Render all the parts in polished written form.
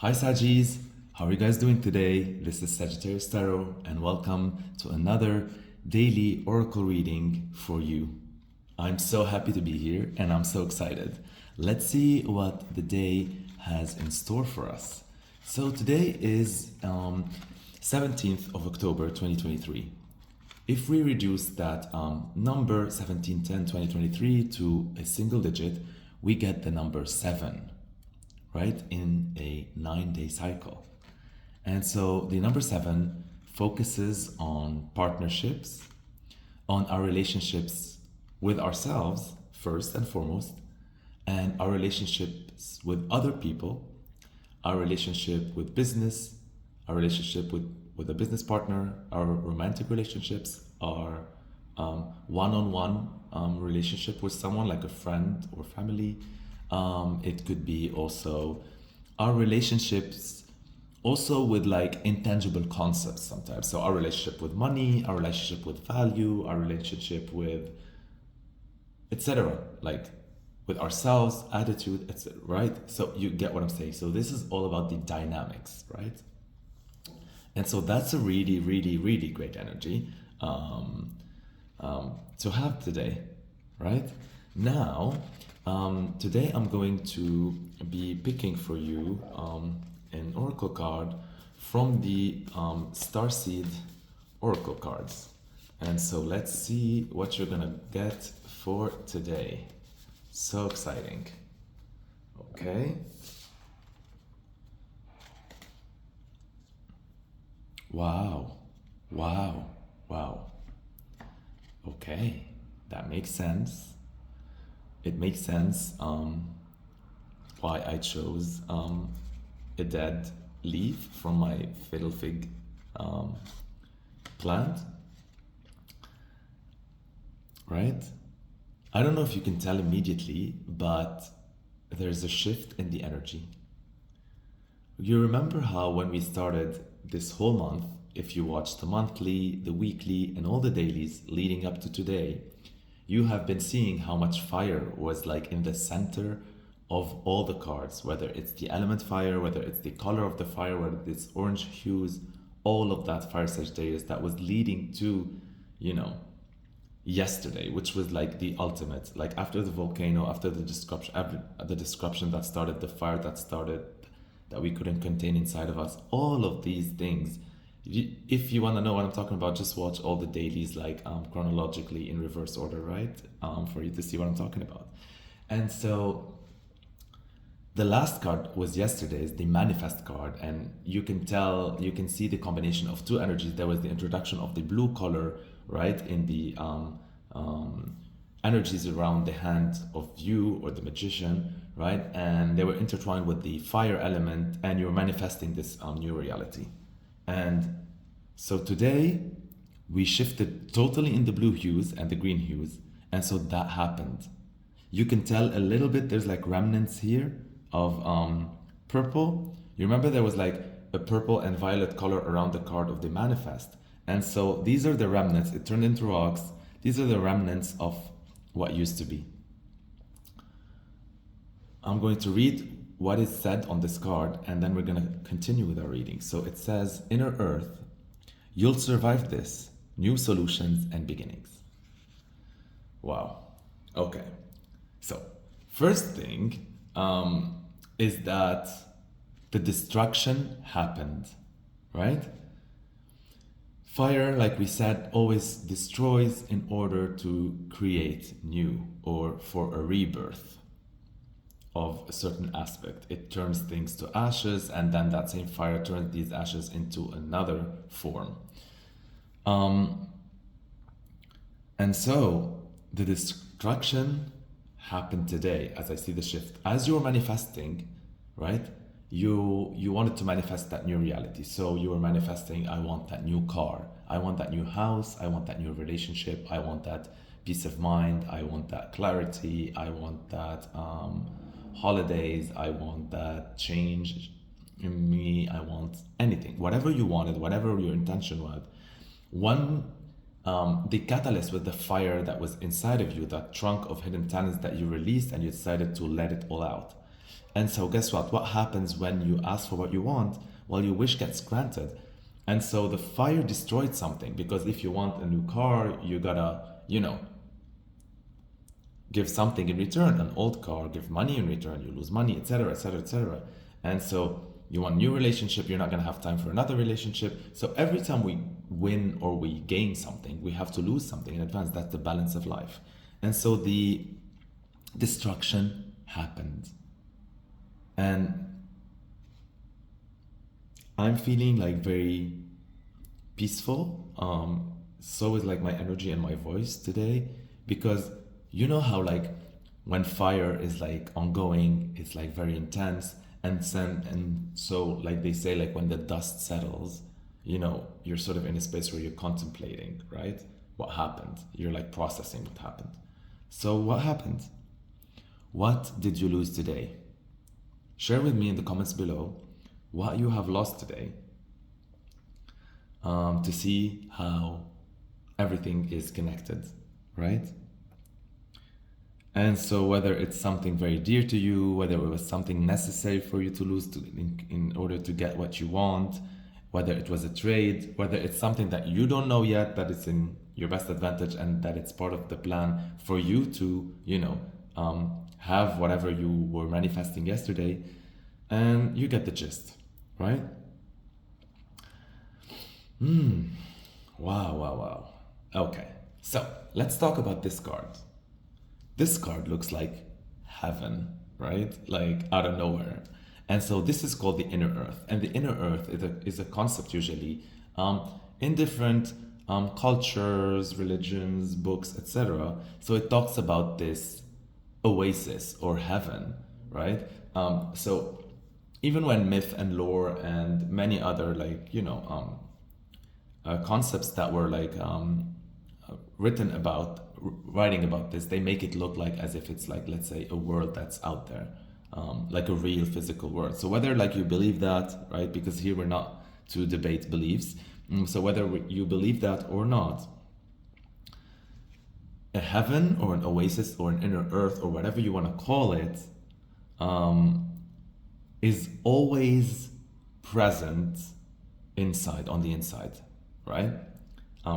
Hi Sagis, how are you guys doing today? This is Sagittarius Tarot and welcome to another daily oracle reading for you. I'm so happy to be here and I'm so excited. Let's see what the day has in store for us. So today is 17th of October 2023. If we reduce that number 1710-2023 to a single digit, we get the number 7, right, in a 9-day cycle. And so the number 7 focuses on partnerships, on our relationships with ourselves first and foremost, and our relationships with other people, our relationship with business, our relationship with a business partner, our romantic relationships, our one-on-one relationship with someone like a friend or family. It could be also our relationships also with like intangible concepts sometimes. So our relationship with money, our relationship with value, our relationship with etc. Like with ourselves, attitude, etc. Right? So you get what I'm saying. So this is all about the dynamics, right? And so that's a really, really, really great energy to have today, right? Now, today I'm going to be picking for you an oracle card from the Starseed oracle cards. And so let's see what you're gonna get for today. So exciting. Okay. Wow. Wow. Wow. Okay. That makes sense. It makes sense why I chose a dead leaf from my fiddle fig plant. Right? I don't know if you can tell immediately, but there's a shift in the energy. You remember how when we started this whole month, if you watched the monthly, the weekly, and all the dailies leading up to today, you have been seeing how much fire was like in the center of all the cards, whether it's the element fire, whether it's the color of the fire, whether it's orange hues, all of that fire Sagittarius that was leading to, yesterday, which was like the ultimate, like after the volcano, after the disruption that started, the fire that started, that we couldn't contain inside of us, all of these things. If you want to know what I'm talking about, just watch all the dailies like chronologically in reverse order, right? For you to see what I'm talking about. And so the last card was yesterday's, the manifest card, and you can see the combination of two energies. There was the introduction of the blue color, right, in the energies around the hand of you or the magician, right, and they were intertwined with the fire element, and you're manifesting this new reality. And so today we shifted totally in the blue hues and the green hues, and so that happened. You can tell a little bit, there's like remnants here of purple. You remember there was like a purple and violet color around the card of the manifest, and so these are the remnants. It turned into rocks. These are the remnants of what used to be. I'm going to read what is said on this card, and then we're going to continue with our reading. So it says, Inner Earth, you'll survive this. New solutions and beginnings. Wow. Okay. So first thing is that the destruction happened, right? Fire, like we said, always destroys in order to create new, or for a rebirth of a certain aspect. It turns things to ashes, and then that same fire turns these ashes into another form. And so the destruction happened today as I see the shift. As you're manifesting, right? You wanted to manifest that new reality. So you were manifesting, I want that new car, I want that new house, I want that new relationship, I want that peace of mind, I want that clarity, I want that holidays, I want that change in me, I want anything, whatever you wanted, whatever your intention was. The catalyst with the fire that was inside of you, that trunk of hidden talents that you released, and you decided to let it all out. And so guess what happens when you ask for what you want? Well, your wish gets granted. And so the fire destroyed something, because if you want a new car, you gotta, give something in return. An old car, give money in return, you lose money, etc., etc., etc. And so you want a new relationship, you're not going to have time for another relationship. So every time we win or we gain something, we have to lose something in advance. That's the balance of life. And so the destruction happened. And I'm feeling like very peaceful. So is like my energy and my voice today, because you know how like when fire is like ongoing, it's like very intense, and so like they say, like when the dust settles, you're sort of in a space where you're contemplating, right? What happened? You're like processing what happened. So what happened? What did you lose today? Share with me in the comments below what you have lost today, to see how everything is connected, right? And so whether it's something very dear to you, whether it was something necessary for you to lose in order to get what you want, whether it was a trade, whether it's something that you don't know yet, that it's in your best advantage and that it's part of the plan for you to, have whatever you were manifesting yesterday, and you get the gist, right? Wow. Okay, so let's talk about this card. This card looks like heaven, right? Like out of nowhere. And so this is called the inner earth. And the inner earth is a concept usually in different cultures, religions, books, etc. So it talks about this oasis or heaven, right? So even when myth and lore and many other concepts that were writing about this, they make it look like as if it's like, let's say, a world that's out there, like a real physical world. So whether you believe that, right? Because here we're not to debate beliefs. So whether you believe that or not, a heaven or an oasis or an inner earth or whatever you want to call it, is always present on the inside, right?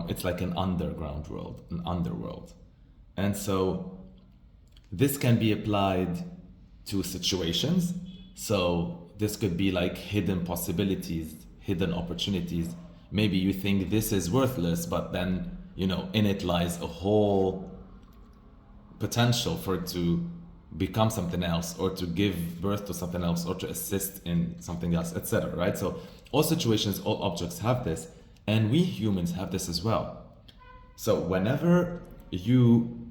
It's like an underground world, an underworld. And so this can be applied to situations. So this could be like hidden possibilities, hidden opportunities. Maybe you think this is worthless, but then, in it lies a whole potential for it to become something else, or to give birth to something else, or to assist in something else, etc. Right? So all situations, all objects have this, and we humans have this as well. So whenever you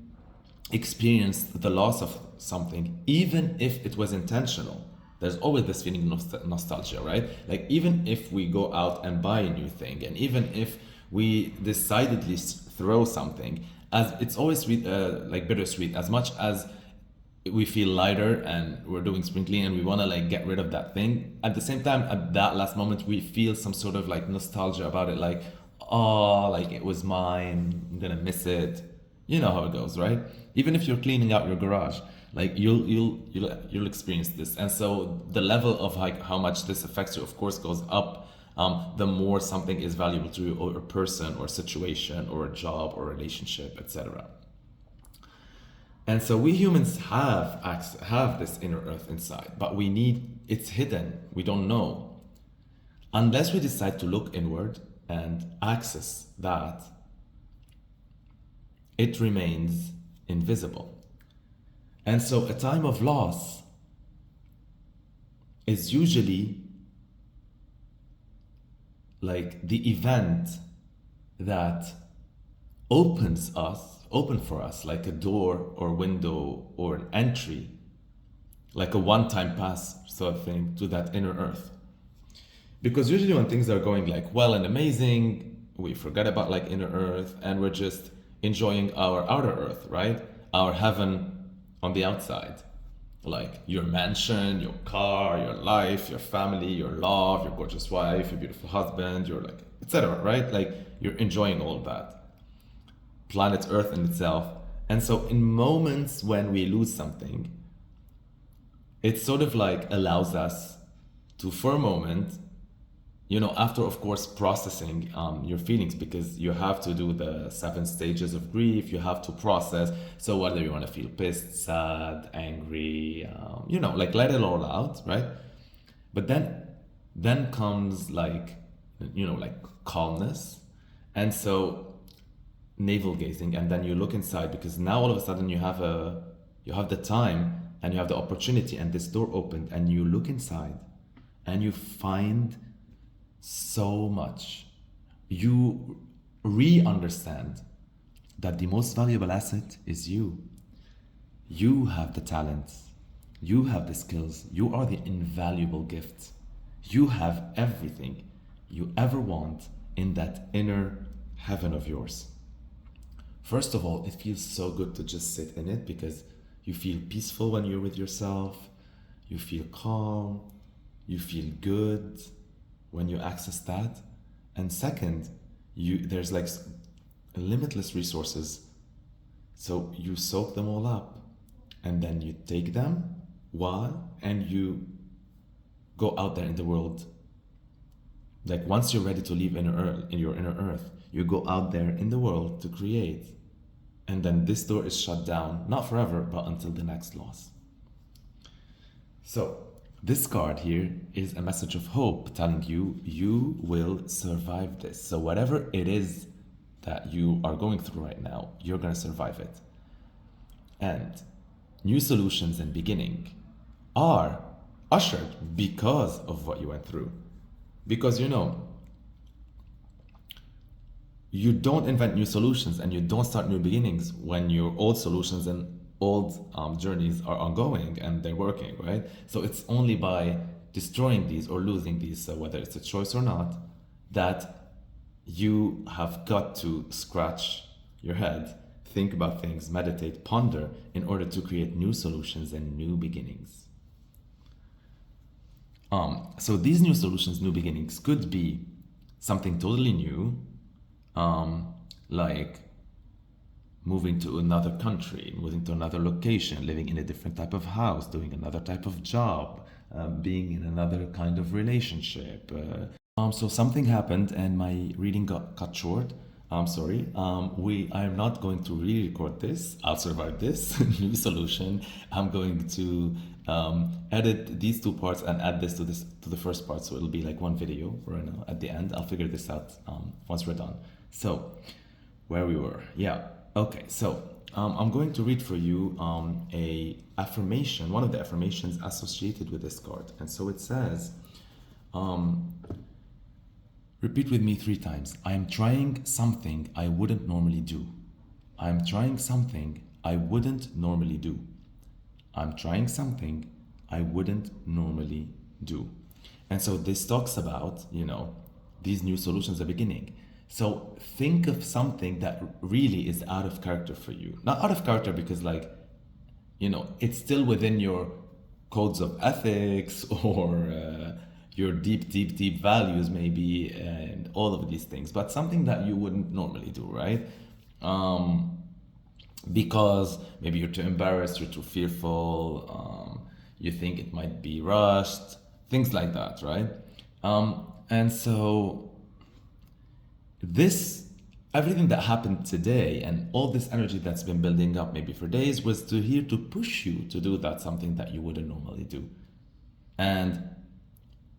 experience the loss of something, even if it was intentional, there's always this feeling of nostalgia, right? Like even if we go out and buy a new thing, and even if we decidedly throw something, as it's always sweet, like bittersweet, as much as we feel lighter and we're doing spring clean and we want to get rid of that thing, at the same time, at that last moment, we feel some sort of nostalgia about it, it was mine, I'm gonna miss it. You know how it goes, right? Even if you're cleaning out your garage, you'll experience this. And so the level of how much this affects you, of course, goes up the more something is valuable to you, or a person or situation or a job or relationship, etc. And so we humans have this inner earth inside, but it's hidden. We don't know. Unless we decide to look inward and access that, it remains invisible. And so a time of loss is usually the event that open for us, like a door or window or an entry, like a one-time pass sort of thing to that inner earth. Because usually when things are going well and amazing, we forget about inner earth and we're just enjoying our outer earth, right? Our heaven on the outside, like your mansion, your car, your life, your family, your love, your gorgeous wife, your beautiful husband, your etc., right? You're enjoying all of that. Planet Earth in itself. And so in moments when we lose something, it sort of like allows us to, for a moment, after of course processing your feelings, because you have to do the 7 stages of grief, you have to process. So whether you want to feel pissed, sad, angry, like let it all out, right? But then comes like, like calmness. And so navel gazing, and then you look inside, because now all of a sudden you have the time and you have the opportunity, and this door opened, and you look inside and you find so much. You re-understand that the most valuable asset is you. You have the talents, you have the skills, you are the invaluable gift. You have everything you ever want in that inner heaven of yours. First of all, it feels so good to just sit in it, because you feel peaceful when you're with yourself, you feel calm, you feel good when you access that. And second, there's like limitless resources. So you soak them all up, and then you take them and you go out there in the world. Like once you're ready to leave in your inner earth, you go out there in the world to create. And then this door is shut down, not forever, but until the next loss. So this card here is a message of hope, telling you, you will survive this. So whatever it is that you are going through right now, you're going to survive it. And new solutions and beginning are ushered because of what you went through. Because you don't invent new solutions and you don't start new beginnings when your old solutions and old journeys are ongoing and they're working, right? So it's only by destroying these or losing these, so whether it's a choice or not, that you have got to scratch your head, think about things, meditate, ponder, in order to create new solutions and new beginnings. So these new solutions, new beginnings could be something totally new, like moving to another country, moving to another location, living in a different type of house, doing another type of job, being in another kind of relationship. So something happened and my reading got cut short. I'm sorry. I am not going to re-record this. I'll survive this new solution. I'm going to edit these 2 parts and add this to the first part, so it'll be like one video right now. At the end, I'll figure this out once we're done. So, where we were, yeah. Okay, so I'm going to read for you a affirmation, one of the affirmations associated with this card, and so it says. Repeat with me 3 times. I am trying something I wouldn't normally do. I am trying something I wouldn't normally do. I'm trying something I wouldn't normally do. And so this talks about, these new solutions are beginning. So think of something that really is out of character for you. Not out of character because it's still within your codes of ethics or your deep values maybe, and all of these things, but something that you wouldn't normally do, right? Because maybe you're too embarrassed, you're too fearful, you think it might be rushed, things like that, right? And so everything that happened today and all this energy that's been building up maybe for days was here to push you to do something that you wouldn't normally do. And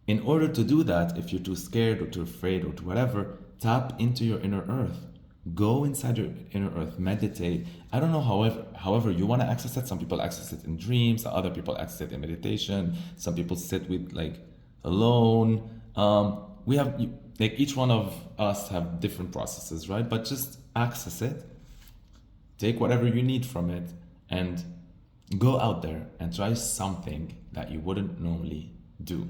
in order to do that, if you're too scared or too afraid or whatever, tap into your inner earth. Go inside your inner earth, meditate. I don't know, however you want to access it. Some people access it in dreams, other people access it in meditation. Some people sit with alone. We have each one of us have different processes, right? But just access it. Take whatever you need from it and go out there and try something that you wouldn't normally do.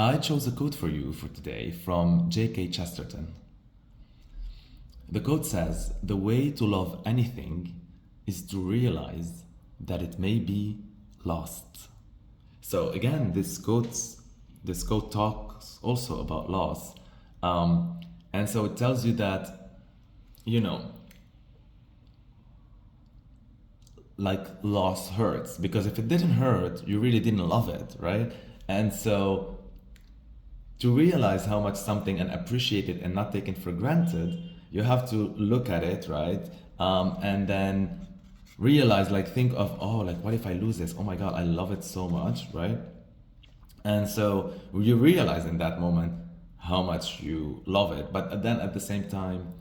I chose a quote for you for today from J.K. Chesterton. The quote says, "The way to love anything is to realize that it may be lost." So again, this quote talks also about loss. And so it tells you that, like loss hurts, because if it didn't hurt, you really didn't love it, right? And so to realize how much something and appreciate it and not take it for granted, you have to look at it, right? And then realize, like, think of, oh, like, what if I lose this? Oh my God, I love it so much, right? And so you realize in that moment how much you love it. But then at the same time,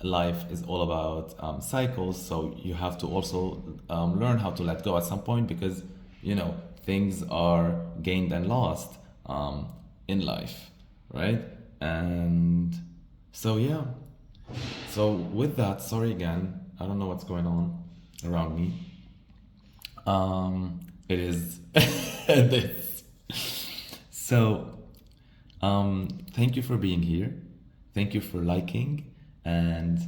life is all about cycles. So you have to also learn how to let go at some point, because, you know, things are gained and lost in life, right? And so, yeah. So with that, sorry again, I don't know what's going on around me. It is this. So, thank you for being here. Thank you for liking and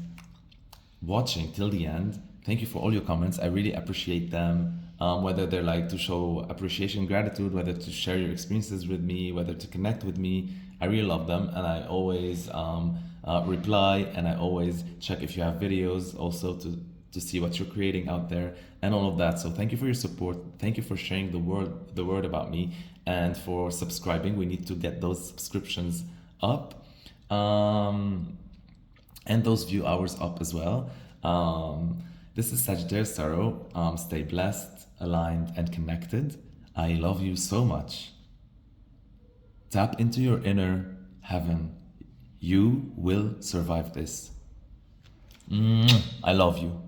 watching till the end. Thank you for all your comments. I really appreciate them. Whether they're like to show appreciation, gratitude, whether to share your experiences with me, whether to connect with me, I really love them, and I always reply, and I always check if you have videos also to see what you're creating out there and all of that. So thank you for your support. Thank you for sharing the word about me, and for subscribing. We need to get those subscriptions up, and those view hours up as well. This is Sagittarius Tarot. Stay blessed, aligned, and connected. I love you so much. Tap into your inner heaven. You will survive this. I love you.